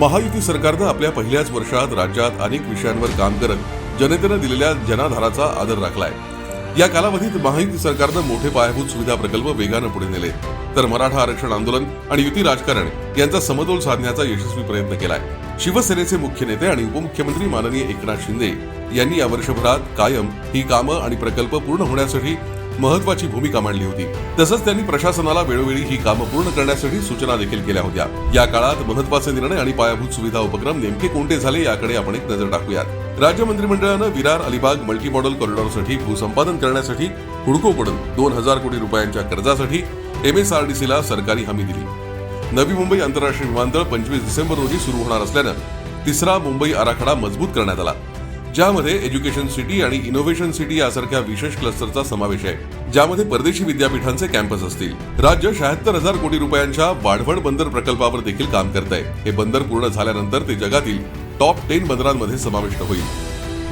महायुती सरकारनं आपल्या पहिल्याच वर्षात राज्यात अनेक विषयांवर काम करत जनतेनं दिलेल्या जनाधाराचा आदर राखलाय। या कालावधीत महायुती सरकारनं मोठे पायाभूत सुविधा प्रकल्प वेगानं पुढे नेले, तर मराठा आरक्षण आंदोलन आणि युती राजकारण यांचा समतोल साधण्याचा यशस्वी प्रयत्न केलाय। शिवसेनेचे मुख्य नेते आणि उपमुख्यमंत्री माननीय एकनाथ शिंदे यांनी या वर्षभरात कायम ही कामं आणि प्रकल्प पूर्ण होण्यासाठी महत्वाची भूमिका मांडली होती। तसंच त्यांनी प्रशासनाला वेळोवेळी ही कामं पूर्ण करण्यासाठी सूचना देखील केल्या होत्या। या काळात महत्वाचे निर्णय आणि पायाभूत सुविधा उपक्रम नेमके कोणते झाले याकडे आपण एक नजर टाकूयात। राज्य मंत्रिमंडळानं विरार अलिबाग मल्टी मॉडेल कॉरिडॉरसाठी भूसंपादन करण्यासाठी हुडको पडून 2000 कोटी रुपयांच्या कर्जासाठी MSRDCला सरकारी हमी दिली। नवी मुंबई आंतरराष्ट्रीय विमानतळ 25 डिसेंबर रोजी सुरू होणार असल्यानं तिसरा मुंबई आराखडा मजबूत करण्यात आला, ज्यामध्ये एज्युकेशन सिटी आणि इनोव्हेशन सिटी यासारख्या विशेष क्लस्टरचा समावेश आहे, ज्यामध्ये परदेशी विद्यापीठांचे कॅम्पस असतील। राज्य 76,000 कोटी रुपयांच्या वाढवण बंदर प्रकल्पावर देखील काम करत आहे। हे बंदर पूर्ण झाल्यानंतर ते जगातील टॉप 10 बंदरांमध्ये समाविष्ट होईल।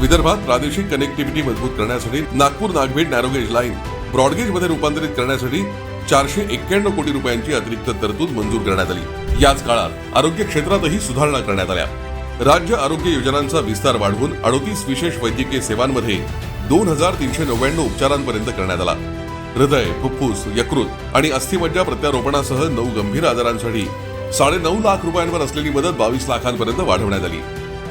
विदर्भात प्रादेशिक कनेक्टिव्हिटी मजबूत करण्यासाठी नागपूर नागभेड नॅरोगेज लाईन ब्रॉडगेजमध्ये रूपांतरित करण्यासाठी 491 कोटी रुपयांची अतिरिक्त तरतूद मंजूर करण्यात आली। याच काळात आरोग्य क्षेत्रातही सुधारणा करण्यात आल्या। राज्य आरोग्य योजनांचा विस्तार वाढवून 38 विशेष वैद्यकीय सेवांमध्ये 2399 उपचारांपर्यंत करण्यात आला। हृदय, फुफ्फुस, यकृत आणि अस्थिमज्जा प्रत्यारोपणासह 9 गंभीर आजारांसाठी 9.5 लाख रुपयांवर असलेली मदत 22 लाखांपर्यंत वाढवण्यात आली।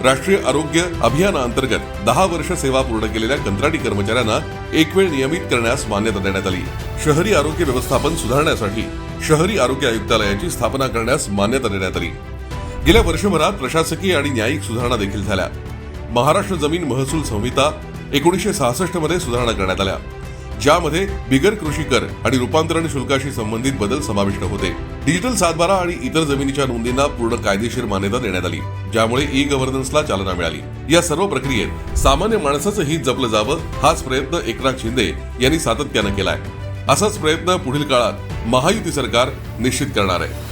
राष्ट्रीय आरोग्य अभियानाअंतर्गत 10 वर्ष सेवा पूर्ण केलेल्या कंत्राटी कर्मचाऱ्यांना एक वेळ नियमित करण्यास मान्यता देण्यात आली। शहरी आरोग्य व्यवस्थापन सुधारण्यासाठी शहरी आरोग्य आयुक्तालयाची स्थापना करण्यास मान्यता देण्यात आली। गेल्या वर्षभरात प्रशासकीय आणि न्यायिक सुधारणा देखील झाल्या। महाराष्ट्र जमीन महसूल संहिता 1966 मध्ये सुधारणा करण्यात आल्या, ज्यामध्ये बिगर कृषी कर आणि रूपांतरण शुल्काशी संबंधित बदल समाविष्ट होते। डिजिटल सातबारा आणि इतर जमिनीच्या नोंदींना पूर्ण कायदेशीर मान्यता देण्यात आली, ज्यामुळे ई गव्हर्नन्सला चालना मिळाली। या सर्व प्रक्रियेत सामान्य माणसाचं हित जपलं जावं, हाच प्रयत्न एकनाथ शिंदे यांनी सातत्यानं केलाय। असाच प्रयत्न पुढील काळात महायुती सरकार निश्चित करणार आहे।